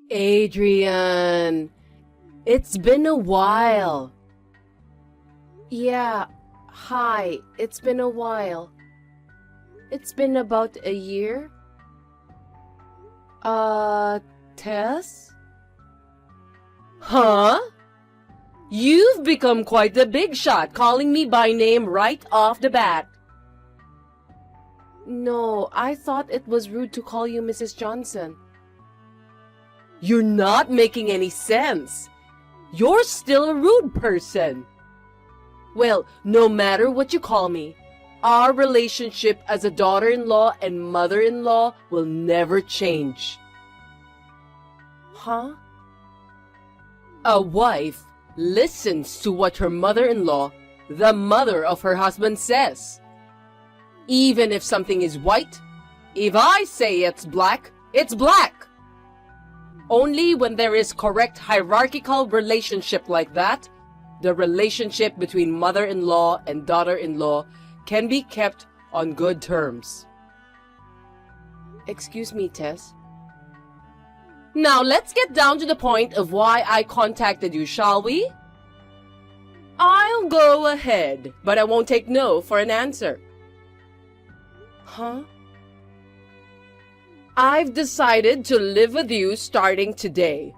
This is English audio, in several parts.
Adrian, it's been a while. Yeah, hi, it's been a while. It's been about a year. Tess? Huh? You've become quite the big shot, calling me by name right off the bat. No, I thought it was rude to call you Mrs. Johnson. You're not making any sense. You're still a rude person. Well, no matter what you call me, our relationship as a daughter-in-law and mother-in-law will never change. Huh? A wife listens to what her mother-in-law, the mother of her husband, says. Even if something is white, if I say it's black, it's black. Only when there is correct hierarchical relationship like that, the relationship between mother-in-law and daughter-in-law can be kept on good terms. Excuse me, Tess. Now let's get down to the point of why I contacted you, shall we? I'll go ahead, but I won't take no for an answer. Huh? I've decided to live with you starting today.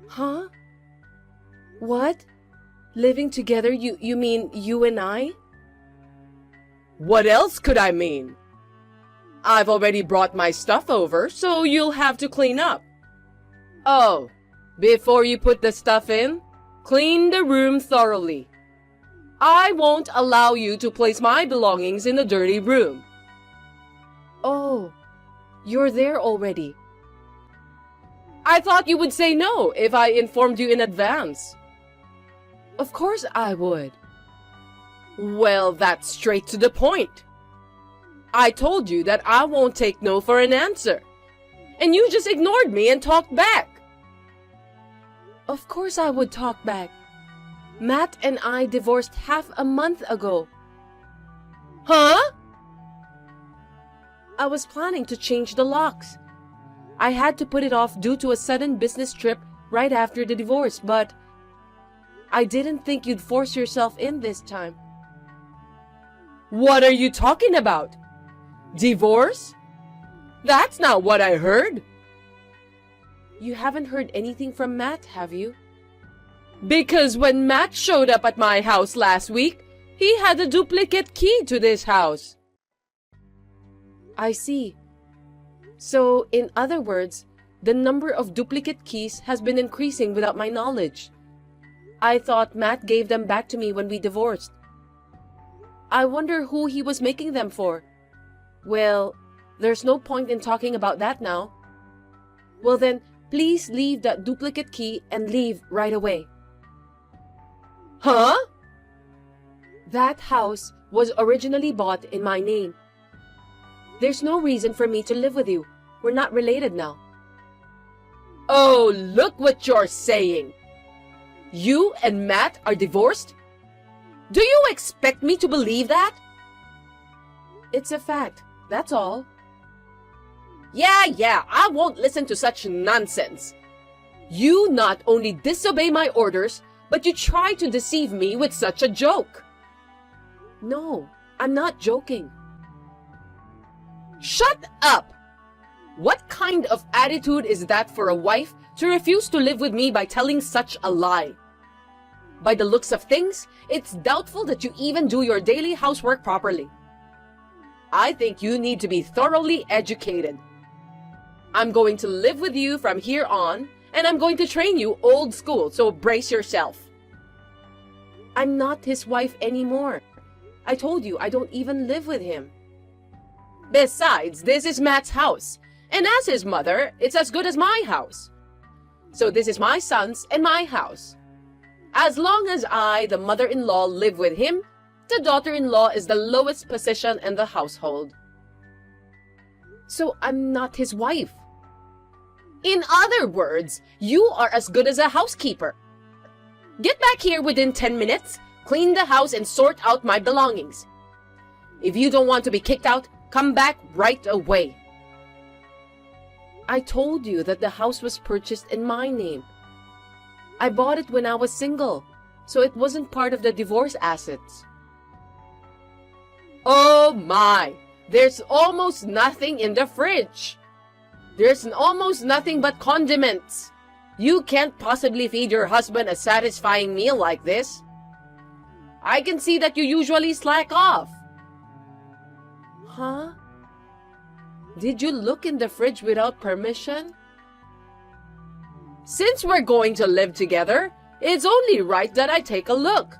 Huh? What? Living together, you mean you and I? What else could I mean? I've already brought my stuff over, so you'll have to clean up. Oh, before you put the stuff in, clean the room thoroughly. I won't allow you to place my belongings in the dirty room. Oh, you're there already. I thought you would say no if I informed you in advance. Of course I would. Well, that's straight to the point. I told you that I won't take no for an answer, and you just ignored me and talked back. Of course I would talk back. Matt and I divorced half a month ago. Huh? I was planning to change the locks. I had to put it off due to a sudden business trip right after the divorce, but I didn't think you'd force yourself in this time. What are you talking about? Divorce? That's not what I heard. You haven't heard anything from Matt, have you? Because when Matt showed up at my house last week, he had a duplicate key to this house. I see. So, in other words, the number of duplicate keys has been increasing without my knowledge. I thought Matt gave them back to me when we divorced. I wonder who he was making them for. Well, there's no point in talking about that now. Well then, please leave that duplicate key and leave right away. Huh? That house was originally bought in my name. There's no reason for me to live with you. We're not related now. Oh, look what you're saying. You and Matt are divorced? Do you expect me to believe that? It's a fact, that's all. Yeah, I won't listen to such nonsense. You not only disobey my orders, but you try to deceive me with such a joke. No, I'm not joking. Shut up! What kind of attitude is that for a wife to refuse to live with me by telling such a lie? By the looks of things, it's doubtful that you even do your daily housework properly. I think you need to be thoroughly educated. I'm going to live with you from here on, and I'm going to train you old school, so brace yourself. I'm not his wife anymore. I told you I don't even live with him. Besides, this is Matt's house, and as his mother, it's as good as my house. So this is my son's and my house. As long as I, the mother-in-law, live with him, the daughter-in-law is the lowest position in the household. So I'm not his wife. In other words, you are as good as a housekeeper. Get back here within 10 minutes, clean the house, and sort out my belongings. If you don't want to be kicked out, come back right away. I told you that the house was purchased in my name. I bought it when I was single, so it wasn't part of the divorce assets. Oh my! There's almost nothing in the fridge. There's almost nothing but condiments. You can't possibly feed your husband a satisfying meal like this. I can see that you usually slack off. Huh? Did you look in the fridge without permission? Since we're going to live together, it's only right that I take a look.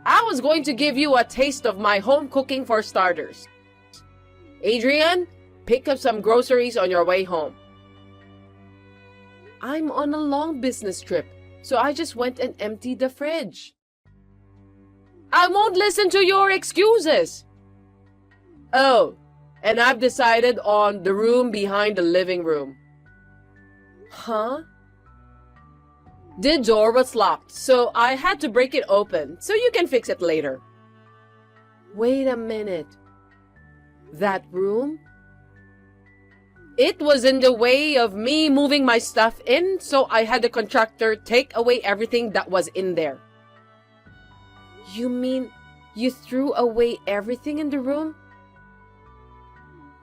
I was going to give you a taste of my home cooking for starters. Adrian, pick up some groceries on your way home. I'm on a long business trip, so I just went and emptied the fridge. I won't listen to your excuses. Oh, and I've decided on the room behind the living room. Huh? The door was locked, so I had to break it open, so you can fix it later. Wait a minute. That room? It was in the way of me moving my stuff in, so I had the contractor take away everything that was in there. You mean you threw away everything in the room?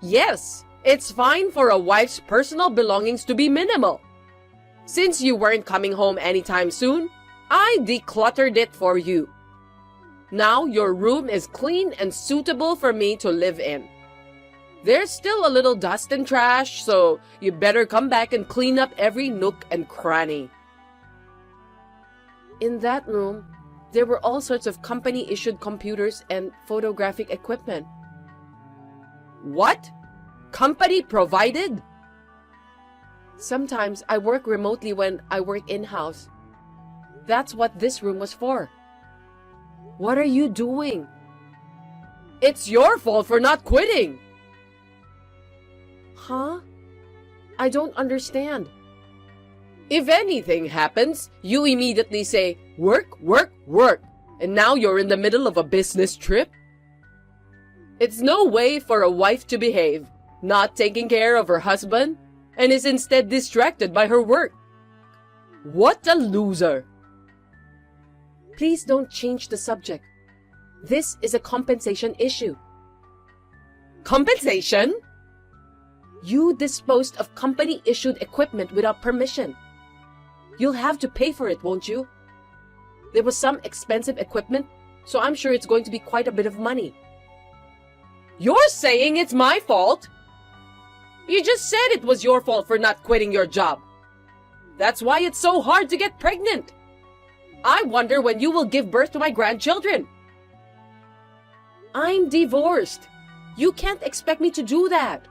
Yes, it's fine for a wife's personal belongings to be minimal. Since you weren't coming home anytime soon, I decluttered it for you. Now your room is clean and suitable for me to live in. There's still a little dust and trash, so you better come back and clean up every nook and cranny. In that room, there were all sorts of company-issued computers and photographic equipment. What? Company provided? Sometimes I work remotely when I work in-house. That's what this room was for. What are you doing? It's your fault for not quitting. Huh? I don't understand. If anything happens, you immediately say, work, work, work, and now you're in the middle of a business trip? It's no way for a wife to behave, not taking care of her husband, and is instead distracted by her work. What a loser! Please don't change the subject. This is a compensation issue. Compensation? You disposed of company-issued equipment without permission. You'll have to pay for it, won't you? There was some expensive equipment, so I'm sure it's going to be quite a bit of money. You're saying it's my fault? You just said it was your fault for not quitting your job. That's why it's so hard to get pregnant. I wonder when you will give birth to my grandchildren. I'm divorced. You can't expect me to do that.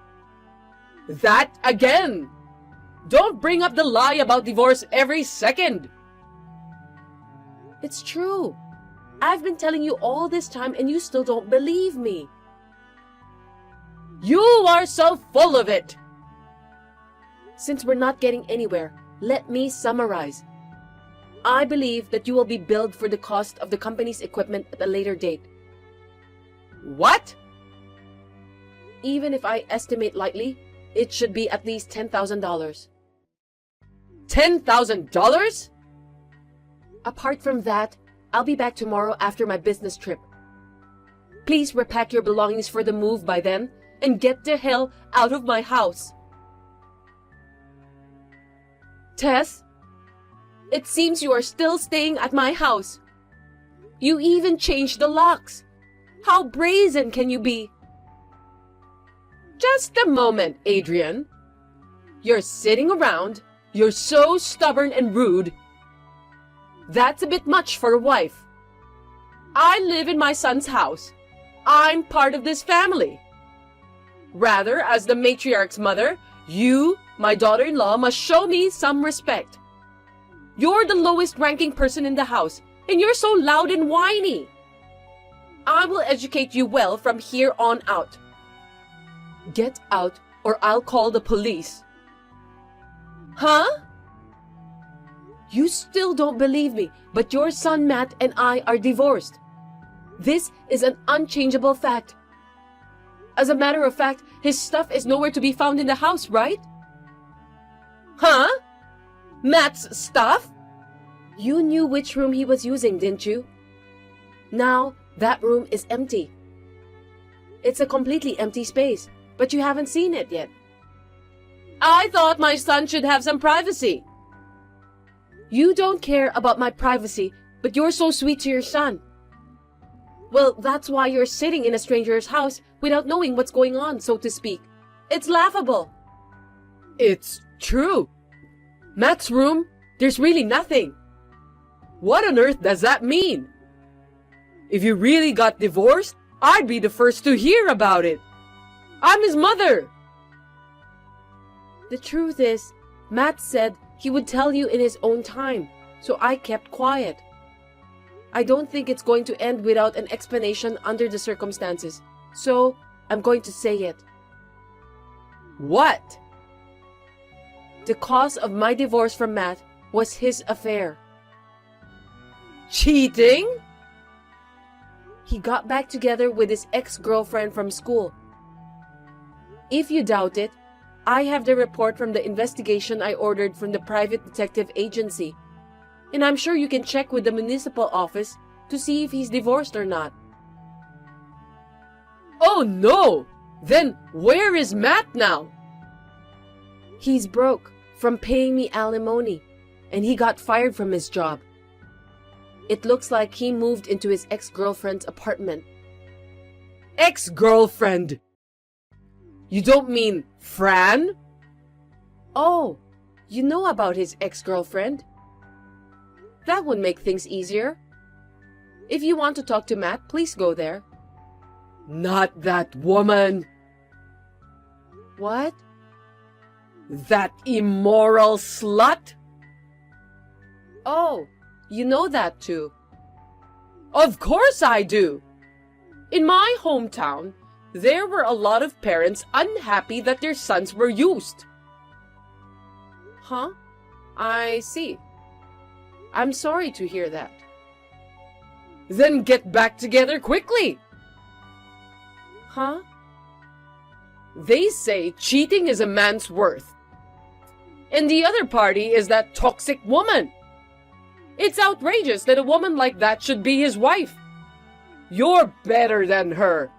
That again! Don't bring up the lie about divorce every second. It's true. I've been telling you all this time and you still don't believe me. You are so full of it. Since we're not getting anywhere, let me summarize. I believe that you will be billed for the cost of the company's equipment at a later date. What? Even if I estimate lightly, it should be at least $10,000. $10,000? Apart from that, I'll be back tomorrow after my business trip. Please repack your belongings for the move by then and get the hell out of my house. Tess, it seems you are still staying at my house. You even changed the locks. How brazen can you be? Just a moment, Adrian. You're sitting around. You're so stubborn and rude. That's a bit much for a wife. I live in my son's house. I'm part of this family. Rather, as the matriarch's mother, you, my daughter-in-law, must show me some respect. You're the lowest-ranking person in the house, and you're so loud and whiny. I will educate you well from here on out. Get out, or I'll call the police. Huh? You still don't believe me, but your son Matt and I are divorced. This is an unchangeable fact. As a matter of fact, his stuff is nowhere to be found in the house, right? Matt's stuff? You knew which room he was using, didn't you? Now, that room is empty. It's a completely empty space, but you haven't seen it yet. I thought my son should have some privacy. You don't care about my privacy, but you're so sweet to your son. Well, that's why you're sitting in a stranger's house without knowing what's going on, so to speak. It's laughable. It's true. Matt's room, there's really nothing. What on earth does that mean? If you really got divorced, I'd be the first to hear about it. I'm his mother. The truth is, Matt said he would tell you in his own time, so I kept quiet. I don't think it's going to end without an explanation under the circumstances, so I'm going to say it. What? The cause of my divorce from Matt was his affair. Cheating? He got back together with his ex-girlfriend from school. If you doubt it, I have the report from the investigation I ordered from the private detective agency. And I'm sure you can check with the municipal office to see if he's divorced or not. Oh no! Then where is Matt now? He's broke from paying me alimony, and he got fired from his job. It looks like he moved into his ex-girlfriend's apartment. Ex-girlfriend? You don't mean Fran? Oh, you know about his ex-girlfriend? That would make things easier. If you want to talk to Matt, please go there. Not that woman. What? That immoral slut? Oh, you know that too. Of course I do. In my hometown, there were a lot of parents unhappy that their sons were used. Huh? I see. I'm sorry to hear that. Then get back together quickly. Huh? They say cheating is a man's worth. And the other party is that toxic woman. It's outrageous that a woman like that should be his wife. You're better than her.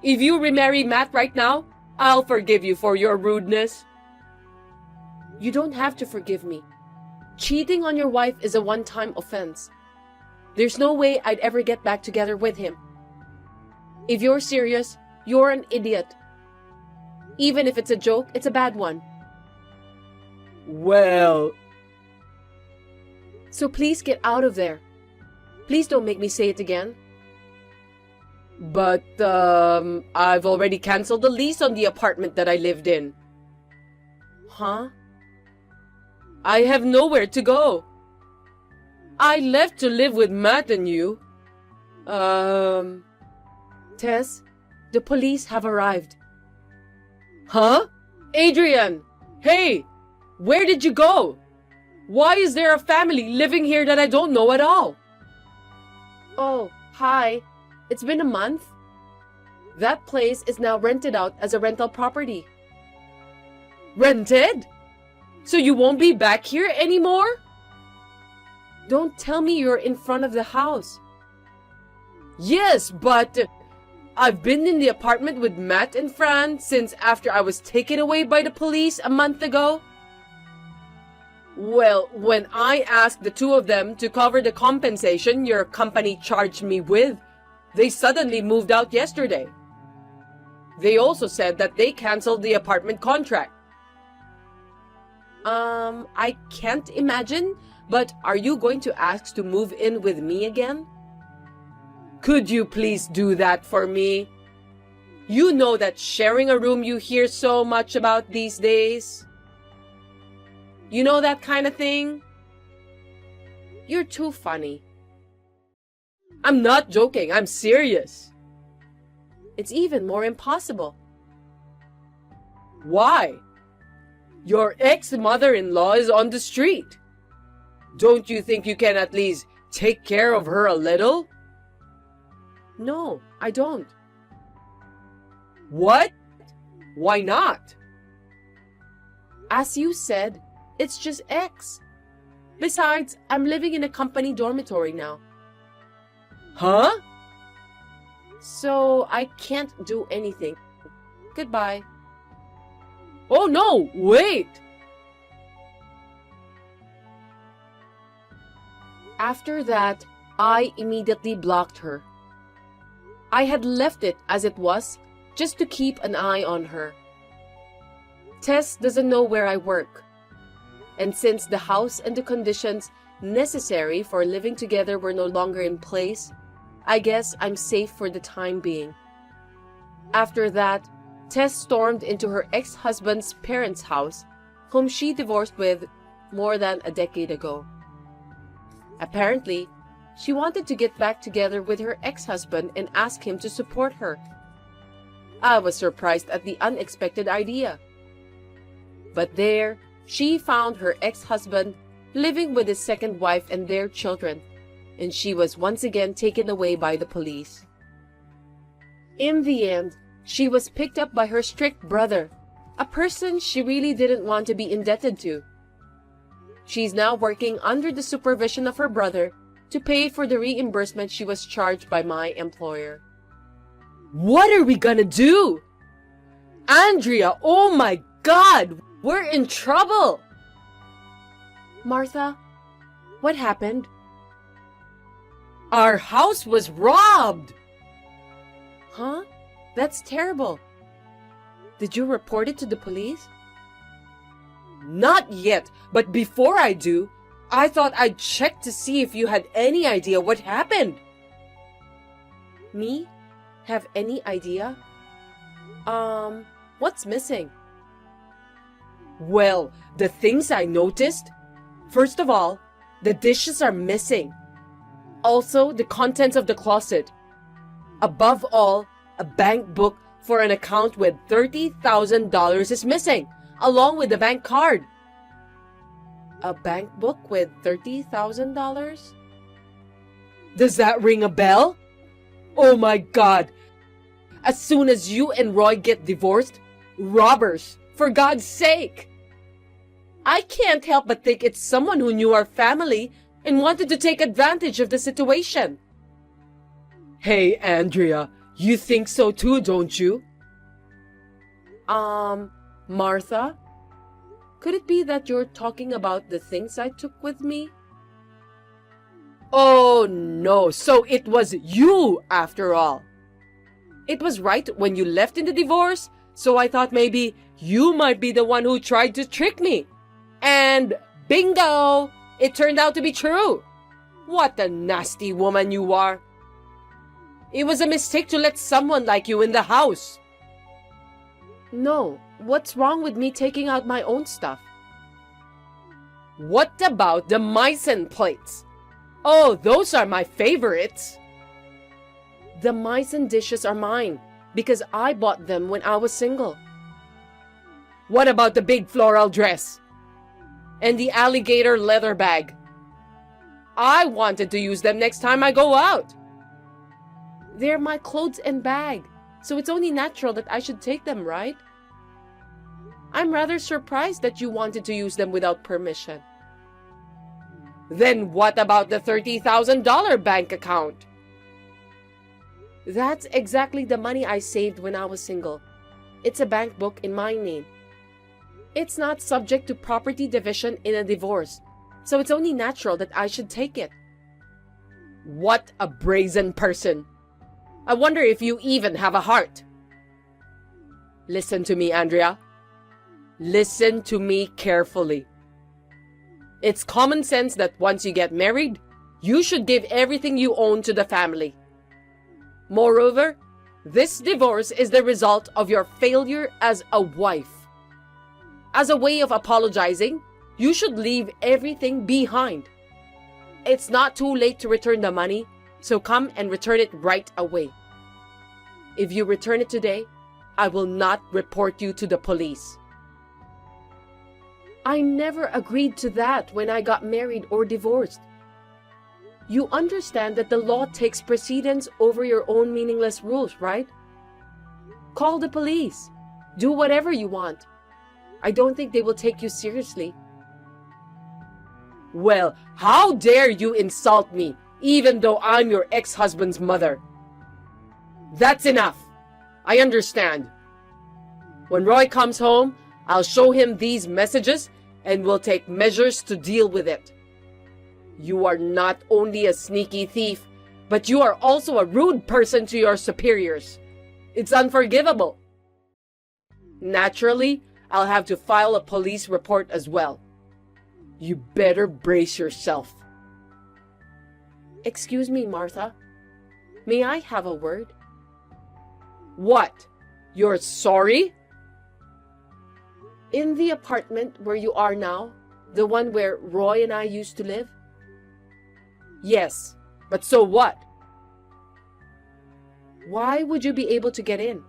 If you remarry Matt right now, I'll forgive you for your rudeness. You don't have to forgive me. Cheating on your wife is a one-time offense. There's no way I'd ever get back together with him. If you're serious, you're an idiot. Even if it's a joke, it's a bad one. Well... So please get out of there. Please don't make me say it again. But, I've already canceled the lease on the apartment that I lived in. Huh? I have nowhere to go. I left to live with Matt and you. Tess, the police have arrived. Huh? Adrian! Hey! Where did you go? Why is there a family living here that I don't know at all? Oh, hi. It's been a month. That place is now rented out as a rental property. Rented? So you won't be back here anymore? Don't tell me you're in front of the house. Yes, but I've been in the apartment with Matt and Fran since after I was taken away by the police a month ago. Well, when I asked the two of them to cover the compensation your company charged me with, they suddenly moved out yesterday. They also said that they canceled the apartment contract. I can't imagine, but are you going to ask to move in with me again? Could you please do that for me? You know that sharing a room you hear so much about these days. You know that kind of thing? You're too funny. I'm not joking, I'm serious. It's even more impossible. Why? Your ex-mother-in-law is on the street. Don't you think you can at least take care of her a little? No, I don't. What? Why not? As you said, It's just X. Besides, I'm living in a company dormitory now. Huh? So I can't do anything. Goodbye. Oh no, wait! After that, I immediately blocked her. I had left it as it was, just to keep an eye on her. Tess doesn't know where I work. And since the house and the conditions necessary for living together were no longer in place, I guess I'm safe for the time being. After that, Tess stormed into her ex-husband's parents' house, whom she divorced with more than a decade ago. Apparently, she wanted to get back together with her ex-husband and ask him to support her. I was surprised at the unexpected idea. But there, she found her ex-husband living with his second wife and their children, and she was once again taken away by the police. In the end, she was picked up by her strict brother, a person she really didn't want to be indebted to. She's now working under the supervision of her brother to pay for the reimbursement she was charged by my employer. What are we gonna do? Andrea, oh my God, we're in trouble! Martha, what happened? Our house was robbed! Huh? That's terrible. Did you report it to the police? Not yet, but before I do, I thought I'd check to see if you had any idea what happened. Me? Have any idea? What's missing? Well, the things I noticed. First of all, the dishes are missing. Also, the contents of the closet. Above all, a bank book for an account with $30,000 is missing, along with the bank card. A bank book with $30,000? Does that ring a bell? Oh my God! As soon as you and Roy get divorced, robbers, for God's sake! I can't help but think it's someone who knew our family and wanted to take advantage of the situation. Hey, Andrea, you think so too, don't you? Martha? Could it be that you're talking about the things I took with me? Oh no, so it was you after all. It was right when you left in the divorce, so I thought maybe you might be the one who tried to trick me. And bingo! It turned out to be true. What a nasty woman you are. It was a mistake to let someone like you in the house. No, what's wrong with me taking out my own stuff? What about the Meissen plates? Oh, those are my favorites. The Meissen dishes are mine because I bought them when I was single. What about the big floral dress? And the alligator leather bag? I wanted to use them next time I go out. They're my clothes and bag, so it's only natural that I should take them, right? I'm rather surprised that you wanted to use them without permission. Then what about the $30,000 bank account? That's exactly the money I saved when I was single. It's a bank book in my name. It's not subject to property division in a divorce, so it's only natural that I should take it. What a brazen person! I wonder if you even have a heart. Listen to me, Andrea. Listen to me carefully. It's common sense that once you get married, you should give everything you own to the family. Moreover, this divorce is the result of your failure as a wife. As a way of apologizing, you should leave everything behind. It's not too late to return the money, so come and return it right away. If you return it today, I will not report you to the police. I never agreed to that when I got married or divorced. You understand that the law takes precedence over your own meaningless rules, right? Call the police. Do whatever you want. I don't think they will take you seriously. Well, how dare you insult me, even though I'm your ex-husband's mother? That's enough. I understand. When Roy comes home, I'll show him these messages and we'll take measures to deal with it. You are not only a sneaky thief, but you are also a rude person to your superiors. It's unforgivable. Naturally, I'll have to file a police report as well. You better brace yourself. Excuse me, Martha. May I have a word? What? You're sorry? In the apartment where you are now, the one where Roy and I used to live? Yes, but so what? Why would you be able to get in?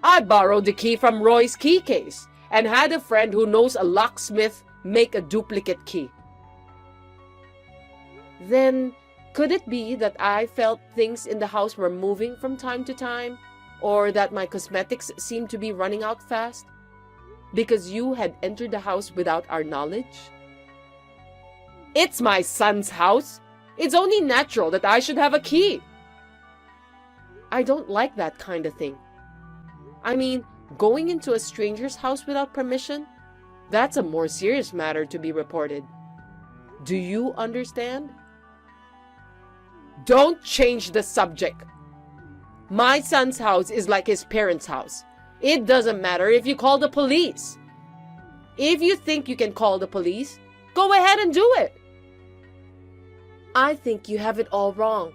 I borrowed the key from Roy's key case and had a friend who knows a locksmith make a duplicate key. Then, could it be that I felt things in the house were moving from time to time, or that my cosmetics seemed to be running out fast? Because you had entered the house without our knowledge? It's my son's house. It's only natural that I should have a key. I don't like that kind of thing. I mean, going into a stranger's house without permission? That's a more serious matter to be reported. Do you understand? Don't change the subject. My son's house is like his parents' house. It doesn't matter if you call the police. If you think you can call the police, go ahead and do it. I think you have it all wrong.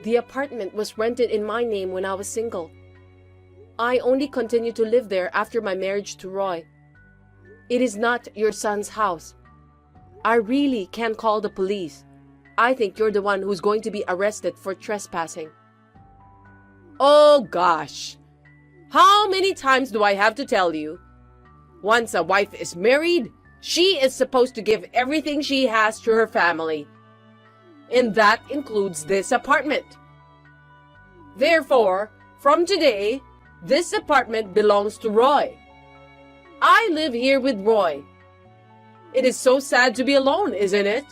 The apartment was rented in my name when I was single. I only continued to live there after my marriage to Roy. It is not your son's house. I really can't call the police. I think you're the one who's going to be arrested for trespassing. Oh gosh. How many times do I have to tell you? Once a wife is married, she is supposed to give everything she has to her family. And that includes this apartment. Therefore, from today, this apartment belongs to Roy. I live here with Roy. It is so sad to be alone, isn't it?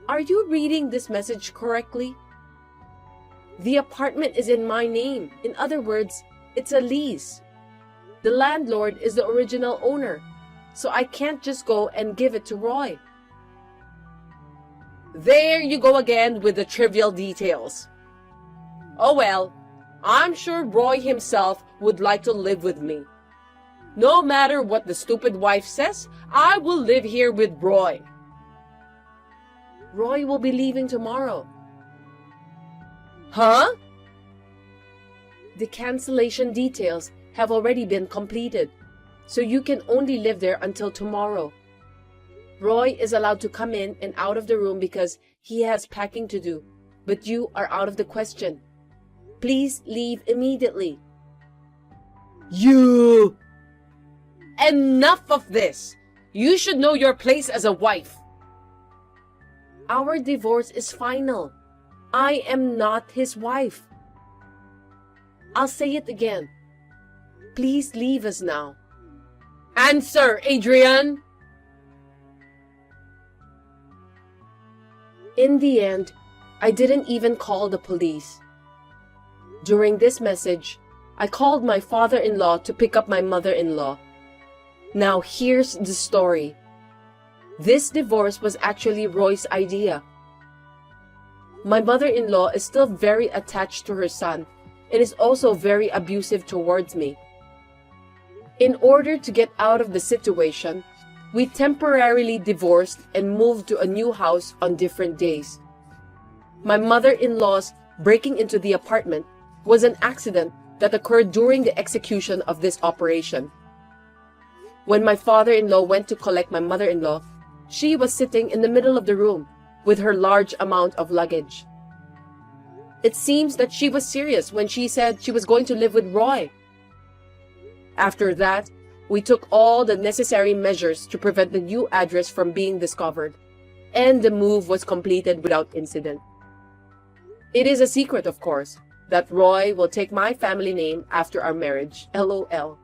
Are you reading this message correctly? The apartment is in my name. In other words, it's a lease. The landlord is the original owner, so I can't just go and give it to Roy. There you go again with the trivial details. Oh well, I'm sure Roy himself would like to live with me. No matter what the stupid wife says, I will live here with Roy. Roy will be leaving tomorrow. Huh? The cancellation details have already been completed, so you can only live there until tomorrow. Roy is allowed to come in and out of the room because he has packing to do, but you are out of the question. Please leave immediately. You! Enough of this! You should know your place as a wife. Our divorce is final. I am not his wife. I'll say it again. Please leave us now. Answer, Adrian! In the end, I didn't even call the police. During this message, I called my father-in-law to pick up my mother-in-law. Now here's the story. This divorce was actually Roy's idea. My mother-in-law is still very attached to her son and is also very abusive towards me. In order to get out of the situation, we temporarily divorced and moved to a new house on different days. My mother-in-law's breaking into the apartment was an accident that occurred during the execution of this operation. When my father-in-law went to collect my mother-in-law, she was sitting in the middle of the room with her large amount of luggage. It seems that she was serious when she said she was going to live with Roy. After that, we took all the necessary measures to prevent the new address from being discovered, and the move was completed without incident. It is a secret, of course, that Roy will take my family name after our marriage, LOL.